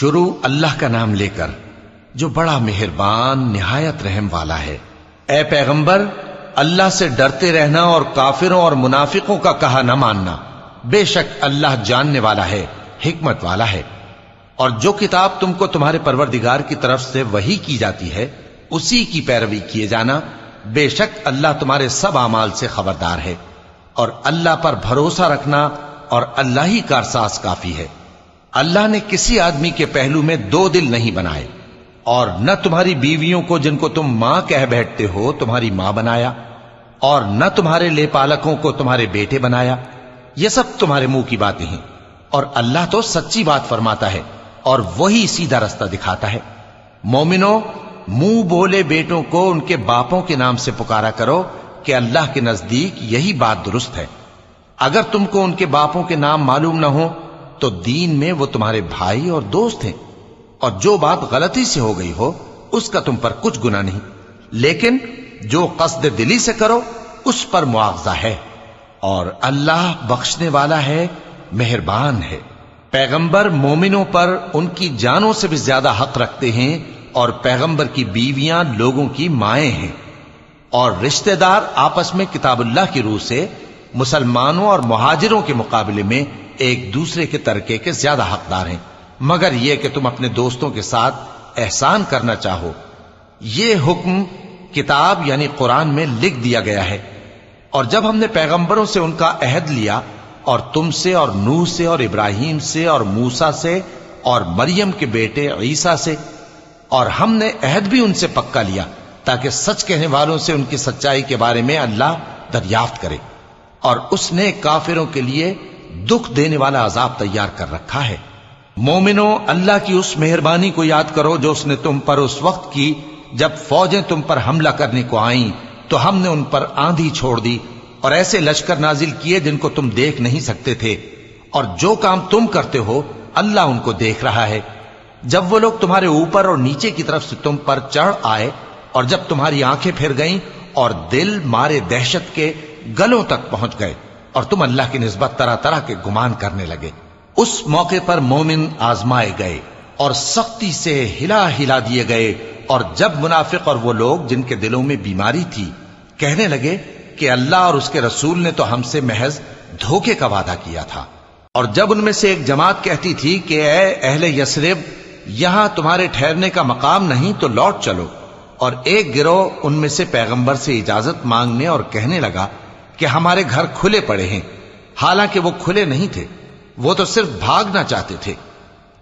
شروع اللہ کا نام لے کر جو بڑا مہربان نہایت رحم والا ہے۔ اے پیغمبر، اللہ سے ڈرتے رہنا اور کافروں اور منافقوں کا کہا نہ ماننا، بے شک اللہ جاننے والا ہے، حکمت والا ہے۔ اور جو کتاب تم کو تمہارے پروردگار کی طرف سے وحی کی جاتی ہے اسی کی پیروی کیے جانا، بے شک اللہ تمہارے سب اعمال سے خبردار ہے۔ اور اللہ پر بھروسہ رکھنا اور اللہ ہی کارساز کافی ہے۔ اللہ نے کسی آدمی کے پہلو میں دو دل نہیں بنائے، اور نہ تمہاری بیویوں کو جن کو تم ماں کہہ بیٹھتے ہو تمہاری ماں بنایا، اور نہ تمہارے لے پالکوں کو تمہارے بیٹے بنایا۔ یہ سب تمہارے منہ کی باتیں ہیں، اور اللہ تو سچی بات فرماتا ہے اور وہی سیدھا رستہ دکھاتا ہے۔ مومنو، منہ بولے بیٹوں کو ان کے باپوں کے نام سے پکارا کرو کہ اللہ کے نزدیک یہی بات درست ہے۔ اگر تم کو ان کے باپوں کے نام معلوم نہ ہو تو دین میں وہ تمہارے بھائی اور دوست ہیں، اور جو بات غلطی سے ہو گئی ہو اس کا تم پر کچھ گناہ نہیں، لیکن جو قصد دلی سے کرو اس پر مواخذہ ہے، اور اللہ بخشنے والا ہے، مہربان ہے۔ پیغمبر مومنوں پر ان کی جانوں سے بھی زیادہ حق رکھتے ہیں، اور پیغمبر کی بیویاں لوگوں کی مائیں ہیں، اور رشتہ دار آپس میں کتاب اللہ کی روح سے مسلمانوں اور مہاجروں کے مقابلے میں ایک دوسرے کے ترکے کے زیادہ حقدار ہیں، مگر یہ کہ تم اپنے دوستوں کے ساتھ احسان کرنا چاہو۔ یہ حکم کتاب یعنی قرآن میں لکھ دیا گیا ہے۔ اور جب ہم نے پیغمبروں سے ان کا عہد لیا، اور تم سے اور نوح سے اور ابراہیم سے اور موسیٰ سے اور مریم کے بیٹے عیسیٰ سے، اور ہم نے عہد بھی ان سے پکا لیا تاکہ سچ کہنے والوں سے ان کی سچائی کے بارے میں اللہ دریافت کرے، اور اس نے کافروں کے لیے دکھ دینے والا عذاب تیار کر رکھا ہے۔ مومنو، اللہ کی اس مہربانی کو یاد کرو جو اس نے تم پر اس وقت کی جب فوجیں تم پر حملہ کرنے کو آئیں تو ہم نے ان پر آندھی چھوڑ دی اور ایسے لشکر نازل کیے جن کو تم دیکھ نہیں سکتے تھے، اور جو کام تم کرتے ہو اللہ ان کو دیکھ رہا ہے۔ جب وہ لوگ تمہارے اوپر اور نیچے کی طرف سے تم پر چڑھ آئے، اور جب تمہاری آنکھیں پھر گئیں اور دل مارے دہشت کے گلوں تک پہنچ گئے، اور تم اللہ کی نسبت طرح طرح کے گمان کرنے لگے، اس موقع پر مومن آزمائے گئے اور سختی سے ہلا ہلا دیے گئے۔ اور جب منافق اور وہ لوگ جن کے دلوں میں بیماری تھی کہنے لگے کہ اللہ اور اس کے رسول نے تو ہم سے محض دھوکے کا وعدہ کیا تھا، اور جب ان میں سے ایک جماعت کہتی تھی کہ اے اہل یثرب، یہاں تمہارے ٹھہرنے کا مقام نہیں تو لوٹ چلو، اور ایک گروہ ان میں سے پیغمبر سے اجازت مانگنے اور کہنے لگا کہ ہمارے گھر کھلے پڑے ہیں، حالانکہ وہ کھلے نہیں تھے، وہ تو صرف بھاگنا چاہتے تھے۔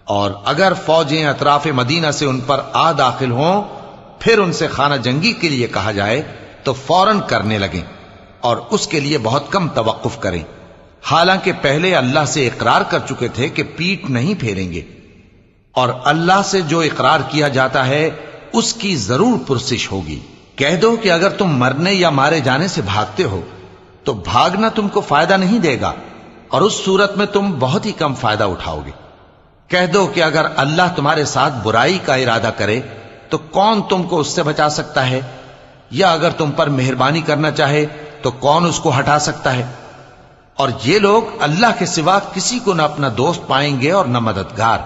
اور اگر فوجیں اطراف مدینہ سے ان پر آ داخل ہوں، پھر ان سے خانہ جنگی کے لیے کہا جائے تو فوراً کرنے لگیں، اور اس کے لیے بہت کم توقف کریں، حالانکہ پہلے اللہ سے اقرار کر چکے تھے کہ پیٹ نہیں پھیریں گے، اور اللہ سے جو اقرار کیا جاتا ہے اس کی ضرور پرسش ہوگی۔ کہہ دو کہ اگر تم مرنے یا مارے جانے سے بھاگتے ہو تو بھاگنا تم کو فائدہ نہیں دے گا، اور اس صورت میں تم بہت ہی کم فائدہ اٹھاؤ گے۔ کہہ دو کہ اگر اللہ تمہارے ساتھ برائی کا ارادہ کرے تو کون تم کو اس سے بچا سکتا ہے، یا اگر تم پر مہربانی کرنا چاہے تو کون اس کو ہٹا سکتا ہے۔ اور یہ لوگ اللہ کے سوا کسی کو نہ اپنا دوست پائیں گے اور نہ مددگار۔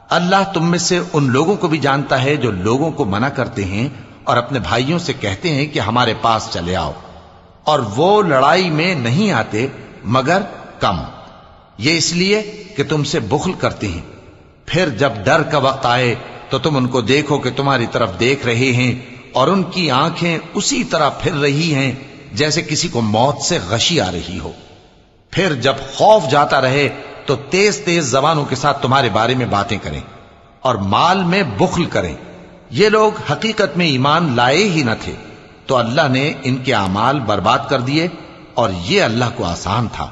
اللہ تم میں سے ان لوگوں کو بھی جانتا ہے جو لوگوں کو منع کرتے ہیں اور اپنے بھائیوں سے کہتے ہیں کہ ہمارے پاس چلے آؤ، اور وہ لڑائی میں نہیں آتے مگر کم، یہ اس لیے کہ تم سے بخل کرتے ہیں۔ پھر جب ڈر کا وقت آئے تو تم ان کو دیکھو کہ تمہاری طرف دیکھ رہے ہیں، اور ان کی آنکھیں اسی طرح پھر رہی ہیں جیسے کسی کو موت سے غشی آ رہی ہو۔ پھر جب خوف جاتا رہے تو تیز تیز زبانوں کے ساتھ تمہارے بارے میں باتیں کریں اور مال میں بخل کریں۔ یہ لوگ حقیقت میں ایمان لائے ہی نہ تھے، تو اللہ نے ان کے اعمال برباد کر دیے، اور یہ اللہ کو آسان تھا۔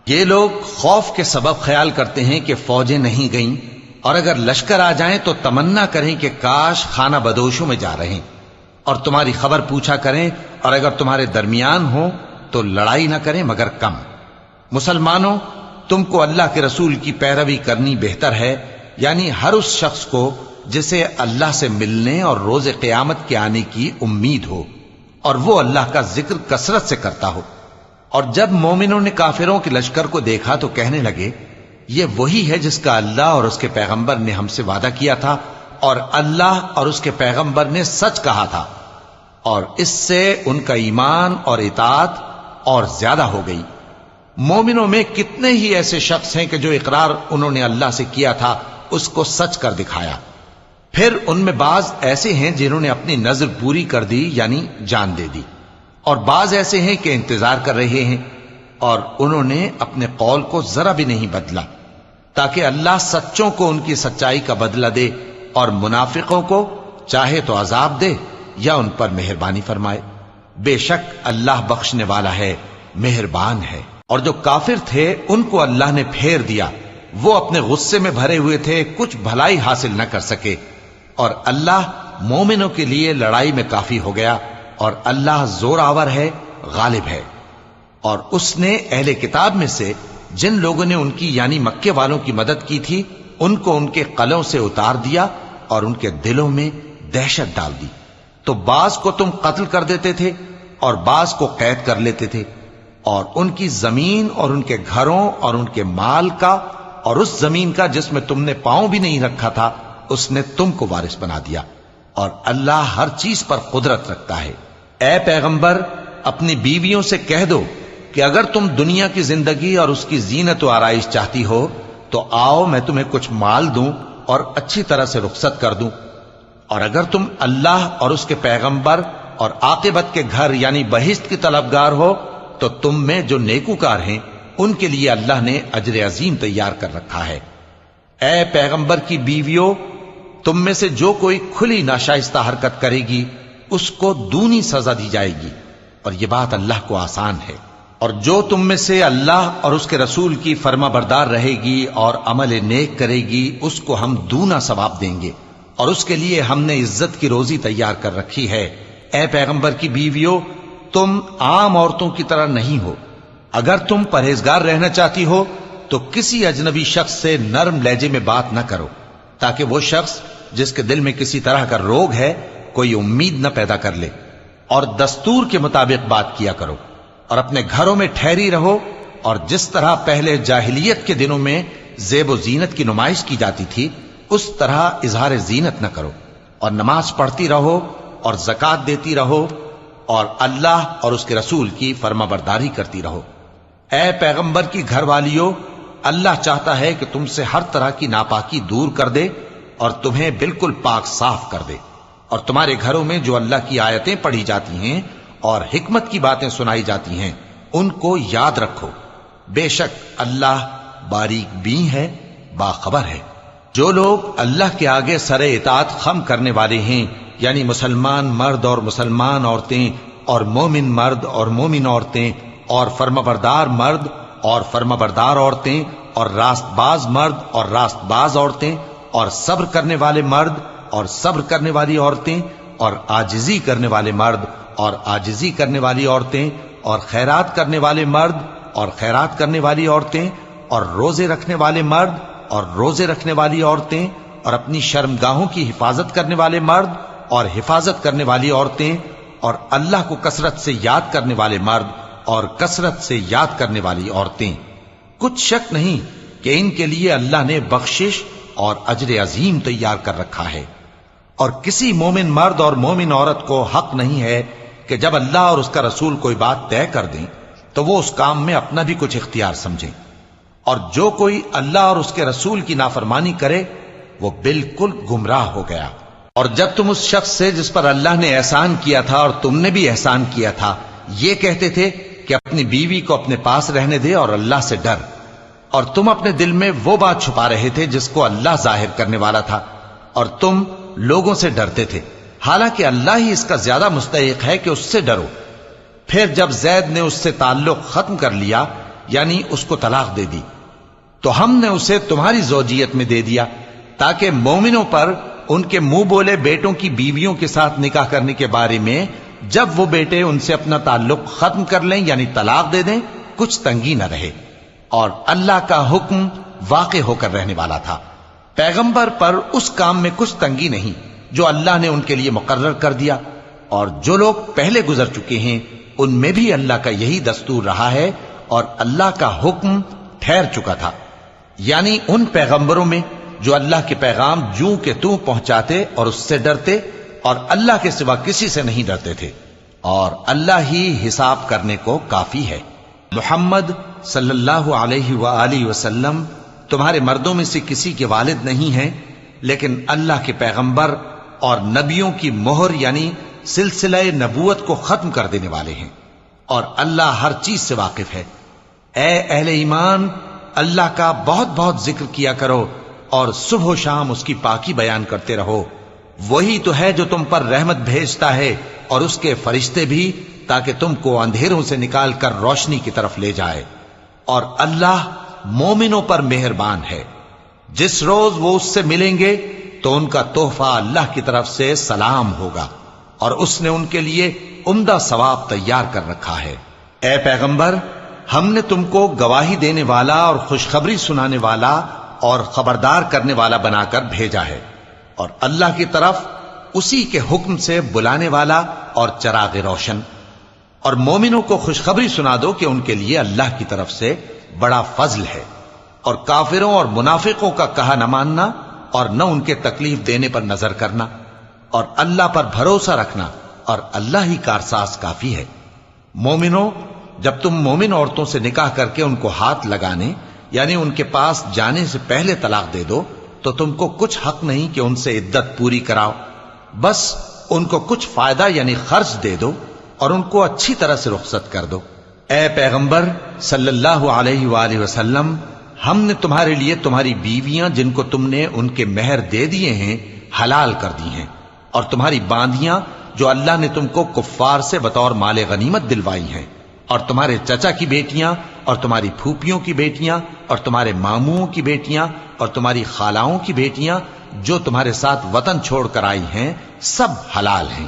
یہ لوگ خوف کے سبب خیال کرتے ہیں کہ فوجیں نہیں گئیں، اور اگر لشکر آ جائیں تو تمنا کریں کہ کاش خانہ بدوشوں میں جا رہے، اور تمہاری خبر پوچھا کریں، اور اگر تمہارے درمیان ہو تو لڑائی نہ کریں مگر کم۔ مسلمانوں، تم کو اللہ کے رسول کی پیروی کرنی بہتر ہے، یعنی ہر اس شخص کو جسے اللہ سے ملنے اور روز قیامت کے آنے کی امید ہو، اور وہ اللہ کا ذکر کثرت سے کرتا ہو۔ اور جب مومنوں نے کافروں کے لشکر کو دیکھا تو کہنے لگے یہ وہی ہے جس کا اللہ اور اس کے پیغمبر نے ہم سے وعدہ کیا تھا، اور اللہ اور اس کے پیغمبر نے سچ کہا تھا، اور اس سے ان کا ایمان اور اطاعت اور زیادہ ہو گئی۔ مومنوں میں کتنے ہی ایسے شخص ہیں کہ جو اقرار انہوں نے اللہ سے کیا تھا اس کو سچ کر دکھایا۔ پھر ان میں بعض ایسے ہیں جنہوں نے اپنی نظر پوری کر دی، یعنی جان دے دی، اور بعض ایسے ہیں کہ انتظار کر رہے ہیں، اور انہوں نے اپنے قول کو ذرا بھی نہیں بدلا، تاکہ اللہ سچوں کو ان کی سچائی کا بدلہ دے اور منافقوں کو چاہے تو عذاب دے یا ان پر مہربانی فرمائے۔ بے شک اللہ بخشنے والا ہے، مہربان ہے۔ اور جو کافر تھے ان کو اللہ نے پھیر دیا، وہ اپنے غصے میں بھرے ہوئے تھے، کچھ بھلائی حاصل نہ کر سکے، اور اللہ مومنوں کے لیے لڑائی میں کافی ہو گیا، اور اللہ زور آور ہے، غالب ہے۔ اور اس نے اہل کتاب میں سے جن لوگوں نے ان کی یعنی مکے والوں کی مدد کی تھی ان کو ان کے قلعوں سے اتار دیا اور ان کے دلوں میں دہشت ڈال دی، تو بعض کو تم قتل کر دیتے تھے اور بعض کو قید کر لیتے تھے، اور ان کی زمین اور ان کے گھروں اور ان کے مال کا اور اس زمین کا جس میں تم نے پاؤں بھی نہیں رکھا تھا اس نے تم کو وارث بنا دیا، اور اللہ ہر چیز پر قدرت رکھتا ہے۔ اے پیغمبر، اپنی بیویوں سے کہہ دو کہ اگر تم دنیا کی زندگی اور اس کی زینت و آرائش چاہتی ہو تو آؤ میں تمہیں کچھ مال دوں اور اچھی طرح سے رخصت کر دوں، اور اگر تم اللہ اور اس کے پیغمبر اور عاقبت کے گھر یعنی بہشت کی طلبگار ہو تو تم میں جو نیکوکار ہیں ان کے لیے اللہ نے اجر عظیم تیار کر رکھا ہے۔ اے پیغمبر کی بیویوں، تم میں سے جو کوئی کھلی ناشائستہ حرکت کرے گی اس کو دونی سزا دی جائے گی، اور یہ بات اللہ کو آسان ہے۔ اور جو تم میں سے اللہ اور اس کے رسول کی فرما بردار رہے گی اور عمل نیک کرے گی اس کو ہم دونا ثواب دیں گے، اور اس کے لیے ہم نے عزت کی روزی تیار کر رکھی ہے۔ اے پیغمبر کی بیویوں، تم عام عورتوں کی طرح نہیں ہو، اگر تم پرہیزگار رہنا چاہتی ہو تو کسی اجنبی شخص سے نرم لہجے میں بات نہ کرو، تاکہ وہ شخص جس کے دل میں کسی طرح کا روگ ہے کوئی امید نہ پیدا کر لے، اور دستور کے مطابق بات کیا کرو، اور اپنے گھروں میں ٹھہری رہو، اور جس طرح پہلے جاہلیت کے دنوں میں زیب و زینت کی نمائش کی جاتی تھی اس طرح اظہار زینت نہ کرو، اور نماز پڑھتی رہو اور زکوٰۃ دیتی رہو، اور اللہ اور اس کے رسول کی فرما برداری کرتی رہو۔ اے پیغمبر کی گھر والیوں، اللہ چاہتا ہے کہ تم سے ہر طرح کی ناپاکی دور کر دے اور تمہیں بالکل پاک صاف کر دے، اور تمہارے گھروں میں جو اللہ کی آیتیں پڑھی جاتی ہیں اور حکمت کی باتیں سنائی جاتی ہیں ان کو یاد رکھو، بے شک اللہ باریک بین ہے، باخبر ہے۔ جو لوگ اللہ کے آگے سر اطاعت خم کرنے والے ہیں، یعنی مسلمان مرد اور مسلمان عورتیں اور مومن مرد اور مومن عورتیں اور فرمانبردار مرد اور فرمانبردار عورتیں اور راست باز مرد اور راست باز عورتیں اور صبر کرنے والے مرد اور صبر کرنے والی عورتیں اور عاجزی کرنے والے مرد اور عاجزی کرنے والی عورتیں اور خیرات کرنے والے مرد اور خیرات کرنے والی عورتیں اور روزے رکھنے والے مرد اور روزے رکھنے والی عورتیں اور اپنی شرمگاہوں کی حفاظت کرنے والے مرد اور حفاظت کرنے والی عورتیں اور اللہ کو کثرت سے یاد کرنے والے مرد اور کثرت سے یاد کرنے والی عورتیں۔ کچھ شک نہیں کہ ان کے لیے اللہ نے بخشش اور اجر عظیم تیار کر رکھا ہے۔ اور کسی مومن مرد اور مومن عورت کو حق نہیں ہے کہ جب اللہ اور اس کا رسول کوئی بات طے کر دیں تو وہ اس کام میں اپنا بھی کچھ اختیار سمجھیں، اور جو کوئی اللہ اور اس کے رسول کی نافرمانی کرے وہ بالکل گمراہ ہو گیا۔ اور جب تم اس شخص سے جس پر اللہ نے احسان کیا تھا اور تم نے بھی احسان کیا تھا یہ کہتے تھے کہ اپنی بیوی کو اپنے پاس رہنے دے اور اللہ سے ڈر، اور تم اپنے دل میں وہ بات چھپا رہے تھے جس کو اللہ ظاہر کرنے والا تھا، اور تم لوگوں سے ڈرتے تھے، حالانکہ اللہ ہی اس کا زیادہ مستحق ہے کہ اس سے ڈرو۔ پھر جب زید نے اس سے تعلق ختم کر لیا یعنی اس کو طلاق دے دی تو ہم نے اسے تمہاری زوجیت میں دے دیا تاکہ مومنوں پر ان کے منہ بولے بیٹوں کی بیویوں کے ساتھ نکاح کرنے کے بارے میں جب وہ بیٹے ان سے اپنا تعلق ختم کر لیں یعنی طلاق دے دیں کچھ تنگی نہ رہے، اور اللہ کا حکم واقع ہو کر رہنے والا تھا۔ پیغمبر پر اس کام میں کچھ تنگی نہیں جو اللہ نے ان کے لیے مقرر کر دیا، اور جو لوگ پہلے گزر چکے ہیں ان میں بھی اللہ کا یہی دستور رہا ہے اور اللہ کا حکم ٹھہر چکا تھا۔ یعنی ان پیغمبروں میں جو اللہ کے پیغام جوں کہ توں پہنچاتے اور اس سے ڈرتے اور اللہ کے سوا کسی سے نہیں ڈرتے تھے، اور اللہ ہی حساب کرنے کو کافی ہے۔ محمد صلی اللہ علیہ وآلہ وسلم تمہارے مردوں میں سے کسی کے والد نہیں ہیں، لیکن اللہ کے پیغمبر اور نبیوں کی مہر یعنی سلسلہ نبوت کو ختم کر دینے والے ہیں، اور اللہ ہر چیز سے واقف ہے۔ اے اہل ایمان، اللہ کا بہت بہت ذکر کیا کرو اور صبح و شام اس کی پاکی بیان کرتے رہو۔ وہی تو ہے جو تم پر رحمت بھیجتا ہے اور اس کے فرشتے بھی، تاکہ تم کو اندھیروں سے نکال کر روشنی کی طرف لے جائے، اور اللہ مومنوں پر مہربان ہے۔ جس روز وہ اس سے ملیں گے تو ان کا تحفہ اللہ کی طرف سے سلام ہوگا، اور اس نے ان کے لیے عمدہ ثواب تیار کر رکھا ہے۔ اے پیغمبر، ہم نے تم کو گواہی دینے والا اور خوشخبری سنانے والا اور خبردار کرنے والا بنا کر بھیجا ہے، اور اللہ کی طرف اسی کے حکم سے بلانے والا اور چراغ روشن۔ اور مومنوں کو خوشخبری سنا دو کہ ان کے لیے اللہ کی طرف سے بڑا فضل ہے، اور کافروں اور منافقوں کا کہا نہ ماننا اور نہ ان کے تکلیف دینے پر نظر کرنا، اور اللہ پر بھروسہ رکھنا، اور اللہ ہی کارساز کافی ہے۔ مومنوں، جب تم مومن عورتوں سے نکاح کر کے ان کو ہاتھ لگانے یعنی ان کے پاس جانے سے پہلے طلاق دے دو تو تم کو کچھ حق نہیں کہ ان سے عدت پوری کراؤ، بس ان کو کچھ فائدہ یعنی خرچ دے دو اور ان کو اچھی طرح سے رخصت کر دو۔ اے پیغمبر صلی اللہ علیہ وآلہ وسلم، ہم نے تمہارے لیے تمہاری بیویاں جن کو تم نے ان کے مہر دے دیے ہیں حلال کر دی ہیں، اور تمہاری باندیاں جو اللہ نے تم کو کفار سے بطور مال غنیمت دلوائی ہیں، اور تمہارے چچا کی بیٹیاں اور تمہاری پھوپھیوں کی بیٹیاں اور تمہارے ماموں کی بیٹیاں اور تمہاری خالاؤں کی بیٹیاں جو تمہارے ساتھ وطن چھوڑ کر آئی ہیں، سب حلال ہیں۔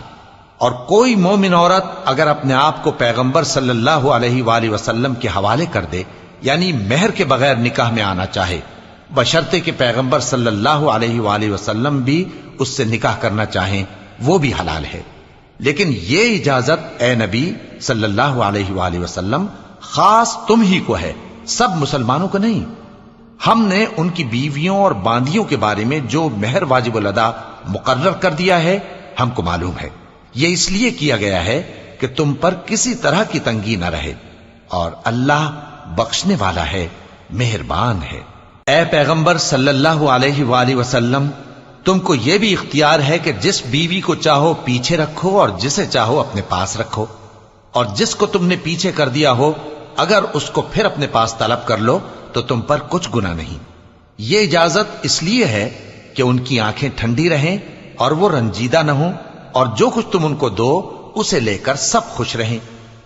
اور کوئی مومن عورت اگر اپنے آپ کو پیغمبر صلی اللہ علیہ وآلہ وسلم کے حوالے کر دے یعنی مہر کے بغیر نکاح میں آنا چاہے، بشرطے کہ پیغمبر صلی اللہ علیہ وآلہ وسلم بھی اس سے نکاح کرنا چاہیں، وہ بھی حلال ہے۔ لیکن یہ اجازت اے نبی صلی اللہ علیہ وآلہ وسلم خاص تم ہی کو ہے، سب مسلمانوں کو نہیں۔ ہم نے ان کی بیویوں اور باندیوں کے بارے میں جو مہر واجب الادا مقرر کر دیا ہے ہم کو معلوم ہے، یہ اس لیے کیا گیا ہے کہ تم پر کسی طرح کی تنگی نہ رہے، اور اللہ بخشنے والا ہے، مہربان ہے۔ اے پیغمبر صلی اللہ علیہ وآلہ وسلم، تم کو یہ بھی اختیار ہے کہ جس بیوی کو چاہو پیچھے رکھو اور جسے چاہو اپنے پاس رکھو، اور جس کو تم نے پیچھے کر دیا ہو اگر اس کو پھر اپنے پاس طلب کر لو تو تم پر کچھ گناہ نہیں۔ یہ اجازت اس لیے ہے کہ ان کی آنکھیں ٹھنڈی رہیں اور وہ رنجیدہ نہ ہوں، اور جو کچھ تم ان کو دو اسے لے کر سب خوش رہیں،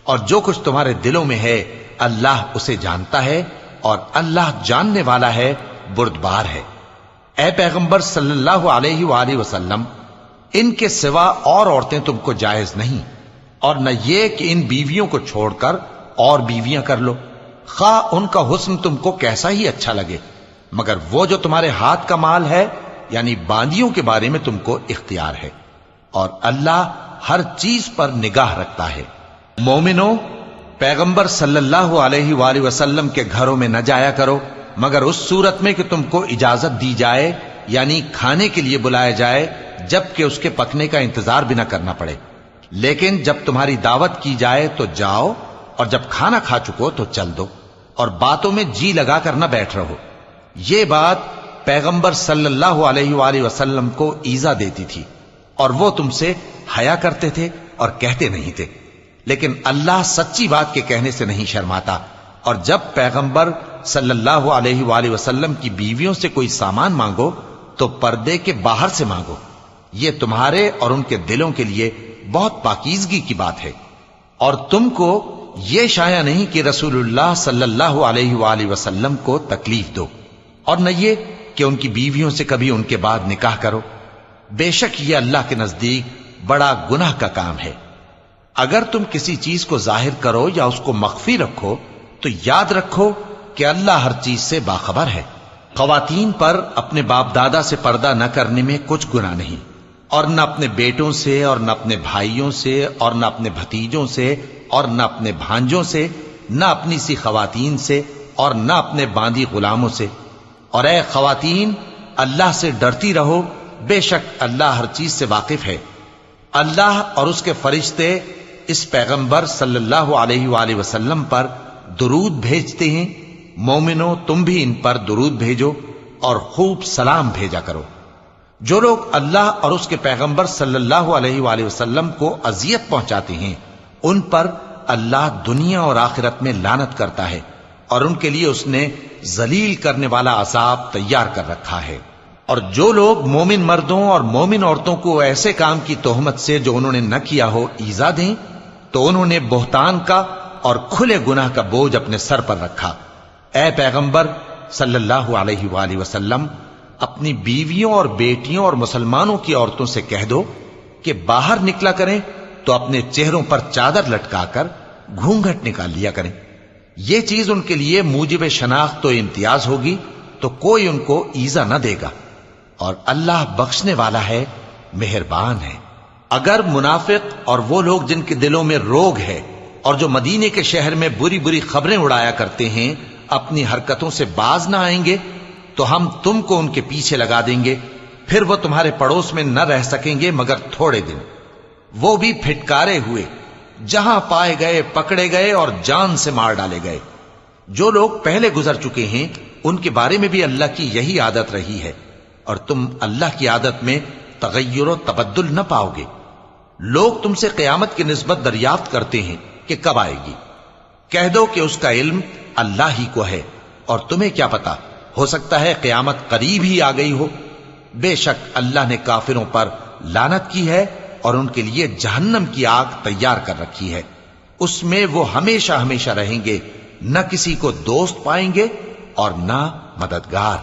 اور جو کچھ تمہارے دلوں میں ہے اللہ اسے جانتا ہے، اور اللہ جاننے والا ہے، بردبار ہے۔ اے پیغمبر صلی اللہ علیہ وآلہ وسلم، ان کے سوا اور عورتیں تم کو جائز نہیں، اور نہ یہ کہ ان بیویوں کو چھوڑ کر اور بیویاں کر لو، خواہ ان کا حسن تم کو کیسا ہی اچھا لگے، مگر وہ جو تمہارے ہاتھ کا مال ہے یعنی باندیوں کے بارے میں تم کو اختیار ہے، اور اللہ ہر چیز پر نگاہ رکھتا ہے۔ مومنوں، پیغمبر صلی اللہ علیہ وآلہ وسلم کے گھروں میں نہ جایا کرو مگر اس صورت میں کہ تم کو اجازت دی جائے یعنی کھانے کے لیے بلایا جائے، جبکہ اس کے پکنے کا انتظار بھی نہ کرنا پڑے۔ لیکن جب تمہاری دعوت کی جائے تو جاؤ، اور جب کھانا کھا چکو تو چل دو، اور باتوں میں جی لگا کر نہ بیٹھ رہو۔ یہ بات پیغمبر صلی اللہ علیہ وآلہ وسلم کو ایذا دیتی تھی، اور وہ تم سے حیا کرتے تھے اور کہتے نہیں تھے، لیکن اللہ سچی بات کے کہنے سے نہیں شرماتا۔ اور جب پیغمبر صلی اللہ علیہ وآلہ وسلم کی بیویوں سے کوئی سامان مانگو تو پردے کے باہر سے مانگو، یہ تمہارے اور ان کے دلوں کے لیے بہت پاکیزگی کی بات ہے۔ اور تم کو یہ شایع نہیں کہ رسول اللہ صلی اللہ علیہ وآلہ وسلم کو تکلیف دو، اور نہ یہ کہ ان کی بیویوں سے کبھی ان کے بعد نکاح کرو، بے شک یہ اللہ کے نزدیک بڑا گناہ کا کام ہے۔ اگر تم کسی چیز کو ظاہر کرو یا اس کو مخفی رکھو تو یاد رکھو کہ اللہ ہر چیز سے باخبر ہے۔ خواتین پر اپنے باپ دادا سے پردہ نہ کرنے میں کچھ گناہ نہیں، اور نہ اپنے بیٹوں سے اور نہ اپنے بھائیوں سے اور نہ اپنے بھتیجوں سے اور نہ اپنے بھانجوں سے، نہ اپنی سی خواتین سے اور نہ اپنے باندی غلاموں سے، اور اے خواتین اللہ سے ڈرتی رہو، بے شک اللہ ہر چیز سے واقف ہے۔ اللہ اور اس کے فرشتے اس پیغمبر صلی اللہ علیہ وآلہ وسلم پر درود بھیجتے ہیں۔ مومنو تم بھی ان پر درود بھیجو اور خوب سلام بھیجا کرو۔ جو لوگ اللہ اور اس کے پیغمبر صلی اللہ علیہ وآلہ وسلم کو اذیت پہنچاتے ہیں ان پر اللہ دنیا اور آخرت میں لعنت کرتا ہے، اور ان کے لیے اس نے ذلیل کرنے والا عذاب تیار کر رکھا ہے۔ اور جو لوگ مومن مردوں اور مومن عورتوں کو ایسے کام کی تہمت سے جو انہوں نے نہ کیا ہو ایذا دیں تو انہوں نے بہتان کا اور کھلے گناہ کا بوجھ اپنے سر پر رکھا۔ اے پیغمبر صلی اللہ علیہ وآلہ وسلم اپنی بیویوں اور بیٹیوں اور مسلمانوں کی عورتوں سے کہہ دو کہ باہر نکلا کریں تو اپنے چہروں پر چادر لٹکا کر گھونگھٹ نکال لیا کریں۔ یہ چیز ان کے لیے موجب شناخت و امتیاز ہوگی تو کوئی ان کو ایذا نہ دے گا، اور اللہ بخشنے والا ہے، مہربان ہے۔ اگر منافق اور وہ لوگ جن کے دلوں میں روگ ہے اور جو مدینے کے شہر میں بری بری خبریں اڑایا کرتے ہیں اپنی حرکتوں سے باز نہ آئیں گے تو ہم تم کو ان کے پیچھے لگا دیں گے، پھر وہ تمہارے پڑوس میں نہ رہ سکیں گے مگر تھوڑے دن، وہ بھی پھٹکارے ہوئے، جہاں پائے گئے پکڑے گئے اور جان سے مار ڈالے گئے۔ جو لوگ پہلے گزر چکے ہیں ان کے بارے میں بھی اللہ کی یہی عادت رہی ہے، اور تم اللہ کی عادت میں تغیر و تبدل نہ پاؤ گے۔ لوگ تم سے قیامت کی نسبت دریافت کرتے ہیں کہ کب آئے گی، کہہ دو کہ اس کا علم اللہ ہی کو ہے، اور تمہیں کیا پتا، ہو سکتا ہے قیامت قریب ہی آ گئی ہو۔ بے شک اللہ نے کافروں پر لعنت کی ہے اور ان کے لیے جہنم کی آگ تیار کر رکھی ہے، اس میں وہ ہمیشہ ہمیشہ رہیں گے، نہ کسی کو دوست پائیں گے اور نہ مددگار۔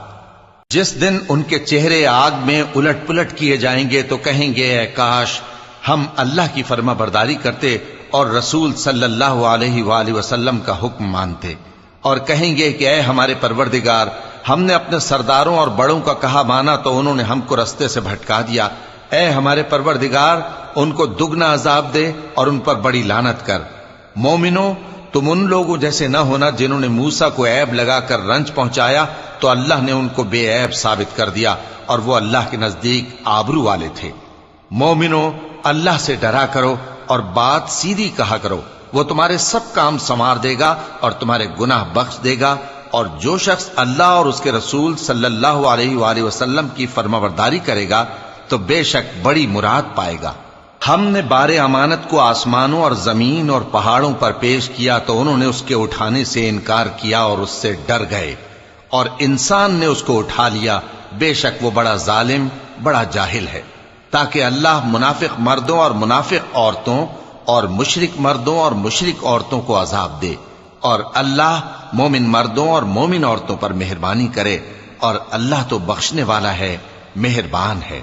جس دن ان کے چہرے آگ میں الٹ پلٹ کیے جائیں گے تو کہیں گے اے کاش ہم اللہ کی فرما برداری کرتے اور رسول صلی اللہ علیہ وآلہ وسلم کا حکم مانتے، اور کہیں گے کہ اے ہمارے پروردگار ہم نے اپنے سرداروں اور بڑوں کا کہا مانا تو انہوں نے ہم کو رستے سے بھٹکا دیا، اے ہمارے پروردگار ان کو دگنا عذاب دے اور ان پر بڑی لعنت کر۔ مومنو تم ان لوگوں جیسے نہ ہونا جنہوں نے موسیٰ کو عیب لگا کر رنج پہنچایا تو اللہ نے ان کو بے عیب ثابت کر دیا، اور وہ اللہ کے نزدیک آبرو والے تھے۔ مومنو اللہ سے ڈرا کرو اور بات سیدھی کہا کرو، وہ تمہارے سب کام سنوار دے گا اور تمہارے گناہ بخش دے گا، اور جو شخص اللہ اور اس کے رسول صلی اللہ علیہ وآلہ وسلم کی فرمانبرداری کرے گا تو بے شک بڑی مراد پائے گا۔ ہم نے بار امانت کو آسمانوں اور زمین اور پہاڑوں پر پیش کیا تو انہوں نے اس کے اٹھانے سے انکار کیا اور اس سے ڈر گئے، اور انسان نے اس کو اٹھا لیا، بے شک وہ بڑا ظالم بڑا جاہل ہے۔ تاکہ اللہ منافق مردوں اور منافق عورتوں اور مشرک مردوں اور مشرک عورتوں کو عذاب دے، اور اللہ مومن مردوں اور مومن عورتوں پر مہربانی کرے، اور اللہ تو بخشنے والا ہے، مہربان ہے۔